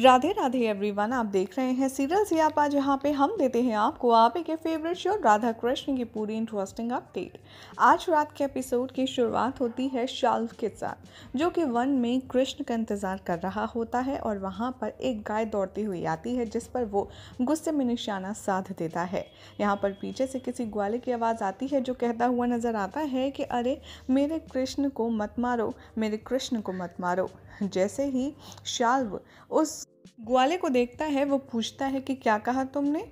Radhe Radhe everyone, आप देख रहे हैं सीरियल सियापा, जहां पे हम देते हैं आपको आप के फेवरेट शो राधा कृष्ण की पूरी इंटरेस्टिंग अपडेट। आज रात के एपिसोड की शुरुआत होती है शाल्व के साथ, जो कि वन में कृष्ण का इंतजार कर रहा होता है और वहां पर एक गाय दौड़ती हुई आती है, जिस पर वो गुस्से में निशाना साध देता है। यहाँ पर पीछे से किसी ग्वाले की आवाज़ आती है, जो कहता हुआ नजर आता है कि अरे मेरे कृष्ण को मत मारो, मेरे कृष्ण को मत मारो। जैसे ही शाल्व उस ग्वाले को देखता है, वो पूछता है कि क्या कहा तुमने,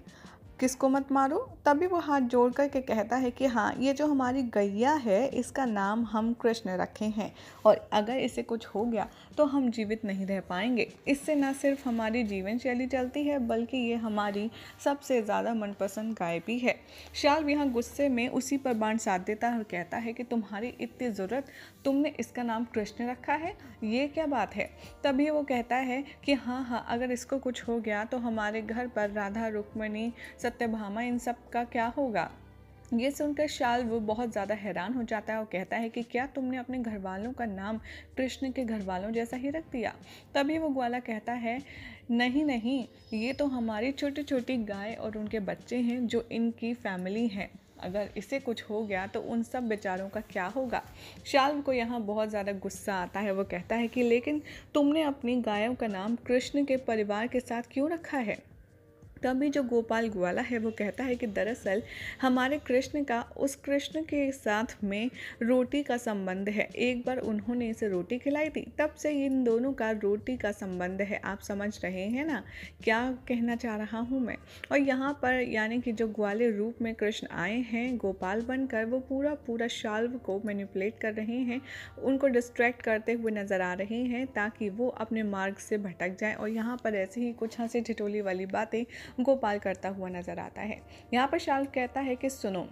किसको मत मारो। तभी वो हाथ जोड़ कर के कहता है कि हाँ, ये जो हमारी गैया है इसका नाम हम कृष्ण रखे हैं, और अगर इसे कुछ हो गया तो हम जीवित नहीं रह पाएंगे। इससे न सिर्फ हमारी जीवन शैली चलती है, बल्कि ये हमारी सबसे ज़्यादा मनपसंद गाय भी है। शाल्व यहाँ गुस्से में उसी पर बाण साध देता है और कहता है कि तुम्हारी इतनी ज़रूरत, तुमने इसका नाम कृष्ण रखा है, ये क्या बात है। तभी वो कहता है कि हाँ, अगर इसको कुछ हो गया तो हमारे घर पर राधा, रुक्मिणी, सत्यभामा, इन सब का क्या होगा। ये सुनकर शाल्व बहुत ज़्यादा हैरान हो जाता है और कहता है कि क्या तुमने अपने घर वालों का नाम कृष्ण के घर वालों जैसा ही रख दिया। तभी वो ग्वाला कहता है, नहीं नहीं, ये तो हमारी छोटी छोटी गाय और उनके बच्चे हैं, जो इनकी फैमिली हैं। अगर इसे कुछ हो गया तो उन सब बेचारों का क्या होगा। शाल्व को यहाँ बहुत ज़्यादा गुस्सा आता है। वो कहता है कि लेकिन तुमने अपनी गायों का नाम कृष्ण के परिवार के साथ क्यों रखा है। तभी जो गोपाल ग्वाला है वो कहता है कि दरअसल हमारे कृष्ण का उस कृष्ण के साथ में रोटी का संबंध है। एक बार उन्होंने इसे रोटी खिलाई थी, तब से इन दोनों का रोटी का संबंध है। आप समझ रहे हैं ना क्या कहना चाह रहा हूँ मैं। और यहाँ पर यानी कि जो ग्वाले रूप में कृष्ण आए हैं गोपाल बनकर, वो पूरा पूरा शाल्व को मैनिपुलेट कर रहे हैं, उनको डिस्ट्रैक्ट करते हुए नज़र आ रहे हैं, ताकि वो अपने मार्ग से भटक जाएं। और यहाँ पर ऐसे ही कुछ हंसी ठिठोली वाली बातें गोपाल करता हुआ नजर आता है। यहाँ पर शाल्व कहता है कि सुनो,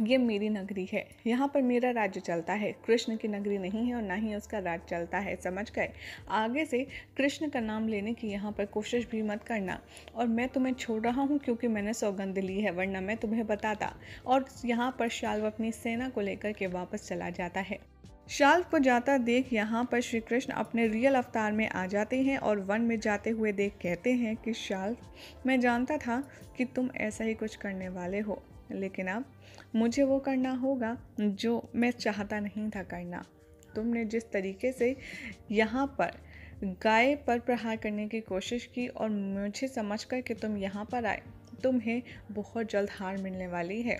ये मेरी नगरी है, यहाँ पर मेरा राज्य चलता है, कृष्ण की नगरी नहीं है और ना ही उसका राज्य चलता है, समझ गए। आगे से कृष्ण का नाम लेने की यहाँ पर कोशिश भी मत करना, और मैं तुम्हें छोड़ रहा हूँ क्योंकि मैंने सौगंध ली है, वरना मैं तुम्हें बताता। और यहाँ पर शाल्व अपनी सेना को लेकर के वापस चला जाता है। शाल्व को जाता देख यहाँ पर श्री कृष्ण अपने रियल अवतार में आ जाते हैं और वन में जाते हुए देख कहते हैं कि शाल्व, मैं जानता था कि तुम ऐसा ही कुछ करने वाले हो, लेकिन अब मुझे वो करना होगा जो मैं चाहता नहीं था करना। तुमने जिस तरीके से यहाँ पर गाय पर प्रहार करने की कोशिश की और मुझे समझकर कि तुम यहाँ पर आए, तुम्हें बहुत जल्द हार मिलने वाली है।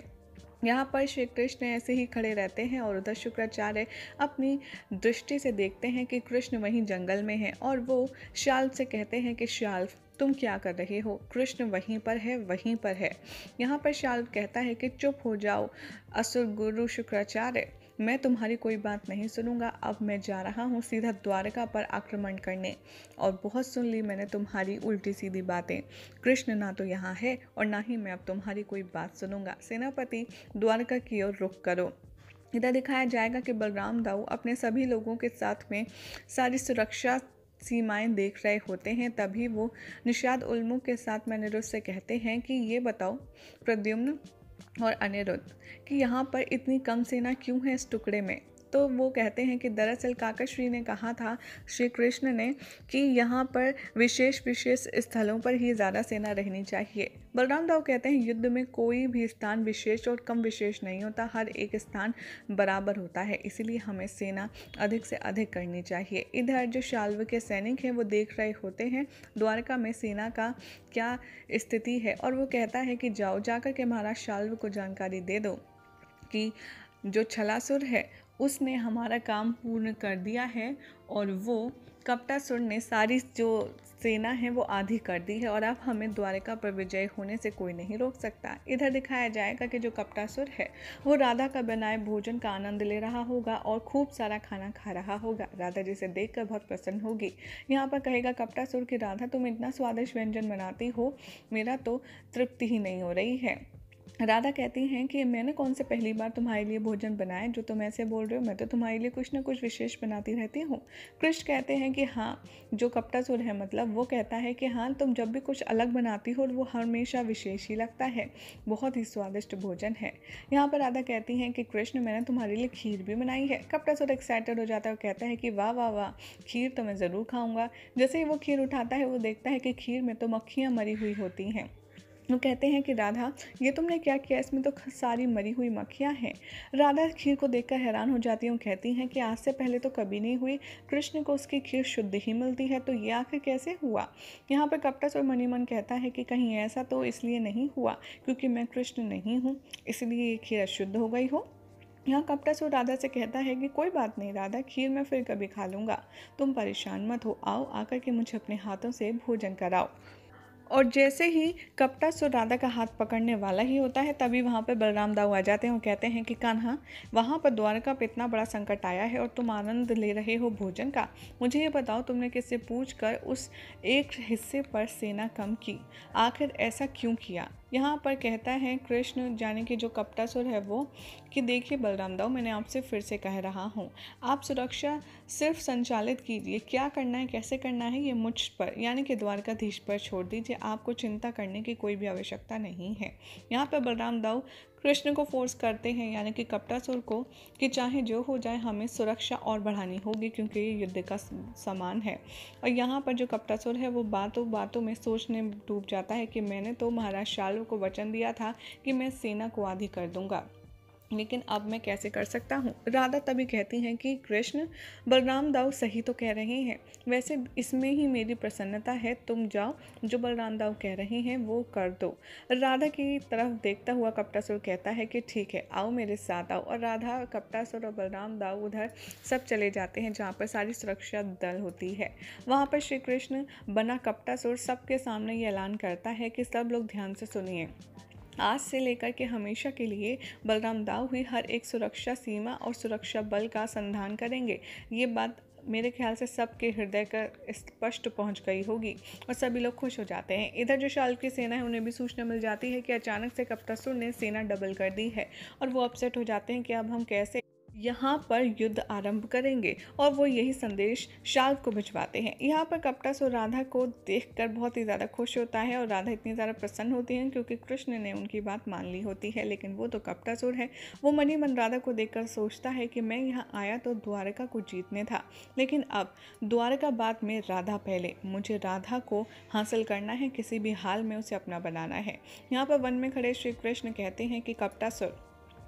यहाँ पर श्री कृष्ण ऐसे ही खड़े रहते हैं और उधर शुक्राचार्य अपनी दृष्टि से देखते हैं कि कृष्ण वहीं जंगल में है, और वो शाल्व से कहते हैं कि शाल्व, तुम क्या कर रहे हो, कृष्ण वहीं पर है, वहीं पर है। यहाँ पर शाल्व कहता है कि चुप हो जाओ असुर गुरु शुक्राचार्य, मैं तुम्हारी कोई बात नहीं सुनूंगा। अब मैं जा रहा हूँ सीधा द्वारका पर आक्रमण करने, और बहुत सुन ली मैंने तुम्हारी उल्टी सीधी बातें। कृष्ण ना तो यहाँ है और ना ही मैं अब तुम्हारी कोई बात सुनूंगा। सेनापति, द्वारका की ओर रुख करो। इधर दिखाया जाएगा कि बलराम दाऊ अपने सभी लोगों के साथ में सारी सुरक्षा सीमाएं देख रहे होते हैं। तभी वो निषाद उल्मुख के साथ में अनिरुद्ध से कहते हैं कि ये बताओ प्रद्युम्न और अनिरुद्ध कि यहाँ पर इतनी कम सेना क्यों है इस टुकड़े में। तो वो कहते हैं कि दरअसल काकाश्री ने कहा था श्री कृष्ण ने कि यहाँ पर विशेष विशेष स्थलों पर ही ज़्यादा सेना रहनी चाहिए। बलराम दाऊ कहते हैं युद्ध में कोई भी स्थान विशेष और कम विशेष नहीं होता, हर एक स्थान बराबर होता है, इसीलिए हमें सेना अधिक से अधिक करनी चाहिए। इधर जो शाल्व के सैनिक हैं वो देख रहे होते हैं द्वारका में सेना का क्या स्थिति है, और वो कहता है कि जाओ, जाकर के महाराज शाल्व को जानकारी दे दो कि जो छलासुर है उसने हमारा काम पूर्ण कर दिया है, और वो कपटासुर ने सारी जो सेना है वो आधी कर दी है, और अब हमें द्वारका पर विजय होने से कोई नहीं रोक सकता। इधर दिखाया जाएगा कि जो कपटासुर है वो राधा का बनाए भोजन का आनंद ले रहा होगा और खूब सारा खाना खा रहा होगा। राधा जिसे देखकर बहुत प्रसन्न होगी। यहाँ पर कहेगा कपटासुर कि राधा, तुम इतना स्वादिष्ट व्यंजन बनाती हो, मेरा तो तृप्ति ही नहीं हो रही है। राधा कहती हैं कि मैंने कौन से पहली बार तुम्हारे लिए भोजन बनाया जो तुम ऐसे बोल रहे हो, मैं तो तुम्हारे लिए कुछ ना कुछ विशेष बनाती रहती हूँ। कृष्ण कहते हैं कि हाँ, जो कपटासुर है मतलब वो कहता है कि हाँ, तुम जब भी कुछ अलग बनाती हो वो हमेशा विशेष ही लगता है, बहुत ही स्वादिष्ट भोजन है। यहाँ पर राधा कहती हैं कि कृष्ण, मैंने तुम्हारे लिए खीर भी बनाई है। कपटासुर एक्साइटेड हो जाता है और कहता है कि वाह वाह वाह, खीर तो मैं ज़रूर खाऊंगा। जैसे ही वो खीर उठाता है वो देखता है कि खीर में तो मक्खियाँ मरी हुई होती हैं। वो कहते हैं कि राधा, ये तुमने क्या किया, इसमें तो सारी मरी हुई मक्खियाँ हैं। राधा खीर को देखकर हैरान हो जाती हैं और कहती हैं कि आज से पहले तो कभी नहीं हुई, कृष्ण को उसकी खीर शुद्ध ही मिलती है, तो ये आखिर कैसे हुआ। यहाँ पर कपटासुर मन ही मन कहता है कि कहीं ऐसा तो इसलिए नहीं हुआ क्योंकि मैं कृष्ण नहीं हूँ, इसलिए ये खीर अशुद्ध हो गई हो। यहाँ कपटासुर राधा से कहता है कि कोई बात नहीं राधा, खीर मैं फिर कभी खा लूँगा, तुम परेशान मत हो, आओ आकर के मुझे अपने हाथों से भोजन कराओ। और जैसे ही कपटासुर राधा का हाथ पकड़ने वाला ही होता है तभी वहाँ पर बलराम दाऊ आ जाते हैं और कहते हैं कि कान्हा, वहाँ पर द्वारका पे इतना बड़ा संकट आया है और तुम आनंद ले रहे हो भोजन का। मुझे ये बताओ, तुमने किससे पूछ कर उस एक हिस्से पर सेना कम की, आखिर ऐसा क्यों किया। यहाँ पर कहता है कृष्ण, यानी कि जो कपटासुर है वो, कि देखिए बलराम दाऊ, मैंने आपसे फिर से कह रहा हूँ, आप सुरक्षा सिर्फ संचालित कीजिए, क्या करना है कैसे करना है ये मुझ पर यानी कि द्वारकाधीश पर छोड़ दीजिए, आपको चिंता करने की कोई भी आवश्यकता नहीं है। यहाँ पर बलराम दाऊ कृष्ण को फोर्स करते हैं यानी कि कपटासुर को, कि चाहे जो हो जाए हमें सुरक्षा और बढ़ानी होगी क्योंकि ये युद्ध का सामान है। और यहाँ पर जो कपटासुर है वो बातों बातों में सोचने डूब जाता है कि मैंने तो महाराज शाल्व को वचन दिया था कि मैं सेना को आधी कर दूंगा, लेकिन अब मैं कैसे कर सकता हूँ। राधा तभी कहती हैं कि कृष्ण, बलराम दाऊ सही तो कह रहे हैं, वैसे इसमें ही मेरी प्रसन्नता है, तुम जाओ, जो बलराम दाऊ कह रहे हैं वो कर दो। राधा की तरफ देखता हुआ कपटासुर कहता है कि ठीक है, आओ मेरे साथ आओ। और राधा, कपटासुर और बलराम दाऊ उधर सब चले जाते हैं जहाँ पर सारी सुरक्षा दल होती है। वहाँ पर श्री कृष्ण बना कपटासुर सबके सामने ये ऐलान करता है कि सब लोग ध्यान से सुनिए, आज से लेकर के हमेशा के लिए बलराम दाऊ ही हर एक सुरक्षा सीमा और सुरक्षा बल का संधान करेंगे। ये बात मेरे ख्याल से सबके हृदय का स्पष्ट पहुंच गई होगी और सभी लोग खुश हो जाते हैं। इधर जो शाल्व की सेना है उन्हें भी सूचना मिल जाती है कि अचानक से कपटासुर ने सेना डबल कर दी है और वो अपसेट हो जाते हैं कि अब हम कैसे यहाँ पर युद्ध आरंभ करेंगे, और वो यही संदेश शाल्व को भिजवाते हैं। यहाँ पर कपटासुर राधा को देखकर बहुत ही ज़्यादा खुश होता है और राधा इतनी ज़्यादा प्रसन्न होती हैं क्योंकि कृष्ण ने उनकी बात मान ली होती है, लेकिन वो तो कपटासुर है। वो मन ही मन राधा को देखकर सोचता है कि मैं यहाँ आया तो द्वारका को जीतने था, लेकिन अब द्वारका बाद में राधा पहले, मुझे राधा को हासिल करना है, किसी भी हाल में उसे अपना बनाना है। यहाँ पर वन में खड़े श्री कृष्ण कहते हैं कि कपटासुर,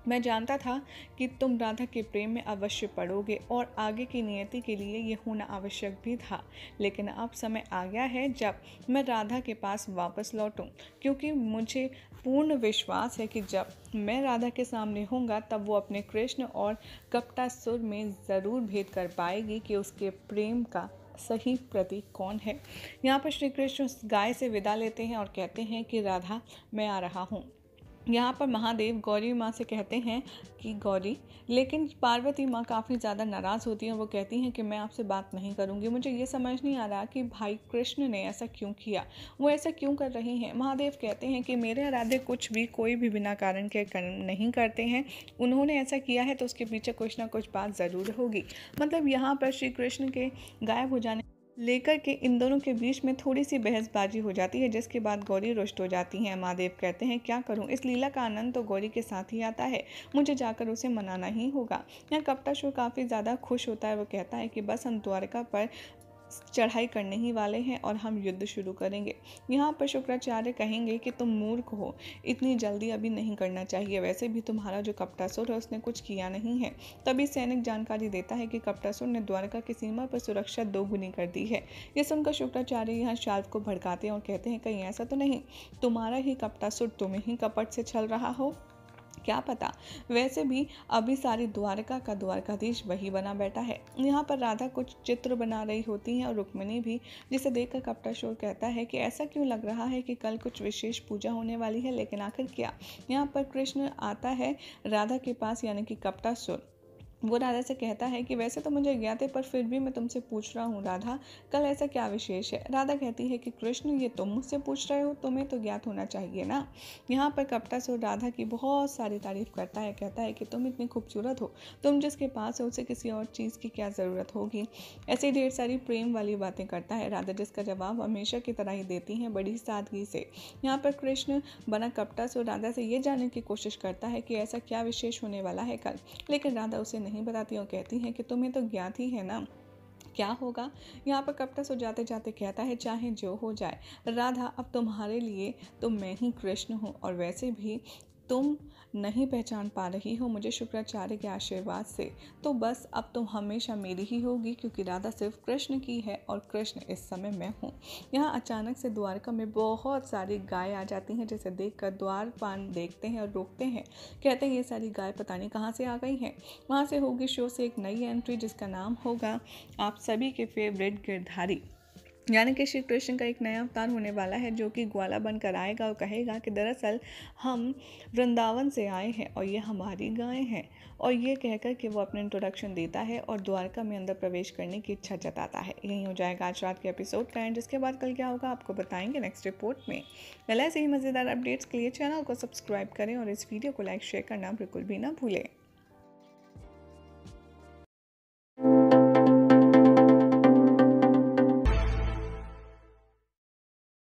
मैं जानता था कि तुम राधा के प्रेम में अवश्य पड़ोगे और आगे की नियति के लिए ये होना आवश्यक भी था, लेकिन अब समय आ गया है जब मैं राधा के पास वापस लौटूं, क्योंकि मुझे पूर्ण विश्वास है कि जब मैं राधा के सामने होऊंगा तब वो अपने कृष्ण और कपटासुर में ज़रूर भेद कर पाएगी कि उसके प्रेम का सही प्रतीक कौन है। यहाँ पर श्री कृष्ण गाय से विदा लेते हैं और कहते हैं कि राधा, मैं आ रहा हूँ। यहाँ पर महादेव गौरी माँ से कहते हैं कि गौरी, लेकिन पार्वती माँ काफ़ी ज़्यादा नाराज़ होती हैं। वो कहती हैं कि मैं आपसे बात नहीं करूँगी। मुझे ये समझ नहीं आ रहा कि भाई कृष्ण ने ऐसा क्यों किया, वो ऐसा क्यों कर रही हैं। महादेव कहते हैं कि मेरे आराध्य कुछ भी कोई भी बिना कारण के नहीं करते हैं, उन्होंने ऐसा किया है तो उसके पीछे कुछ ना कुछ बात ज़रूर होगी। मतलब यहाँ पर श्री कृष्ण के गायब हो जाने लेकर के इन दोनों के बीच में थोड़ी सी बहसबाजी हो जाती है, जिसके बाद गौरी रुष्ट हो जाती हैं। महादेव कहते हैं क्या करूं, इस लीला का आनंद तो गौरी के साथ ही आता है, मुझे जाकर उसे मनाना ही होगा। यहाँ कपटासुर काफ़ी ज़्यादा खुश होता है। वो कहता है कि बस हम द्वारका पर चढ़ाई करने ही वाले हैं और हम युद्ध शुरू करेंगे। यहाँ पर शुक्राचार्य कहेंगे कि तुम मूर्ख हो, इतनी जल्दी अभी नहीं करना चाहिए, वैसे भी तुम्हारा जो कपटासुर है उसने कुछ किया नहीं है। तभी सैनिक जानकारी देता है कि कपटासुर ने द्वारका की सीमा पर सुरक्षा 2 गुनी कर दी है। ये सुनकर शुक्राचार्य यहाँ शाल्व को भड़काते हैं और कहते हैं कहीं ऐसा तो नहीं तुम्हारा ही कपटासुर तुम्हें ही कपट से छल रहा हो, क्या पता, वैसे भी अभी सारी द्वारका का द्वारकाधीश वही बना बैठा है। यहाँ पर राधा कुछ चित्र बना रही होती हैं और रुक्मिणी भी, जिसे देखकर कपटासुर कहता है कि ऐसा क्यों लग रहा है कि कल कुछ विशेष पूजा होने वाली है, लेकिन आखिर क्या। यहाँ पर कृष्ण आता है राधा के पास यानी कि कपटासुर वो राधा से कहता है कि वैसे तो मुझे ज्ञात है, पर फिर भी मैं तुमसे पूछ रहा हूँ राधा, कल ऐसा क्या विशेष है। राधा कहती है कि कृष्ण, ये तुम मुझसे पूछ रहे हो, तुम्हें तो ज्ञात होना चाहिए ना। यहाँ पर कपटासुर राधा की बहुत सारी तारीफ करता है, कहता है कि तुम इतनी खूबसूरत हो, तुम जिसके पास हो उसे किसी और चीज़ की क्या ज़रूरत होगी। ऐसी ढेर सारी प्रेम वाली बातें करता है राधा, जिसका जवाब हमेशा की तरह ही देती हैं, बड़ी सादगी से। यहाँ पर कृष्ण बना कपटासुर राधा से ये जानने की कोशिश करता है कि ऐसा क्या विशेष होने वाला है कल, लेकिन राधा उसे नहीं बताती और कहती हैं कि तुम्हें तो ज्ञात ही है ना क्या होगा। यहाँ पर कपटासुर जाते जाते कहता है, चाहे जो हो जाए राधा, अब तुम्हारे लिए तो मैं ही कृष्ण हूँ, और वैसे भी तुम नहीं पहचान पा रही हो मुझे शुक्राचार्य के आशीर्वाद से, तो बस अब तुम हमेशा मेरी ही होगी, क्योंकि राधा सिर्फ कृष्ण की है और कृष्ण इस समय मैं हूँ। यहाँ अचानक से द्वारका में बहुत सारी गाय आ जाती हैं, जिसे देखकर द्वारपाल देखते हैं और रोकते हैं। कहते हैं ये सारी गाय पता नहीं कहाँ से आ गई हैं। वहाँ से होगी शो से एक नई एंट्री, जिसका नाम होगा आप सभी के फेवरेट गिरधारी, यानी कि श्री कृष्ण का एक नया अवतार होने वाला है, जो कि ग्वाला बनकर आएगा और कहेगा कि दरअसल हम वृंदावन से आए हैं और ये हमारी गाय हैं। और ये कहकर कि वो अपना इंट्रोडक्शन देता है और द्वारका में अंदर प्रवेश करने की इच्छा जताता है। यही हो जाएगा आज रात के एपिसोड का एंड। जिसके बाद कल क्या होगा आपको बताएंगे नेक्स्ट रिपोर्ट में। पहले ऐसे ही मज़ेदार अपडेट्स के लिए चैनल को सब्सक्राइब करें और इस वीडियो को लाइक शेयर करना बिल्कुल भी ना भूलें।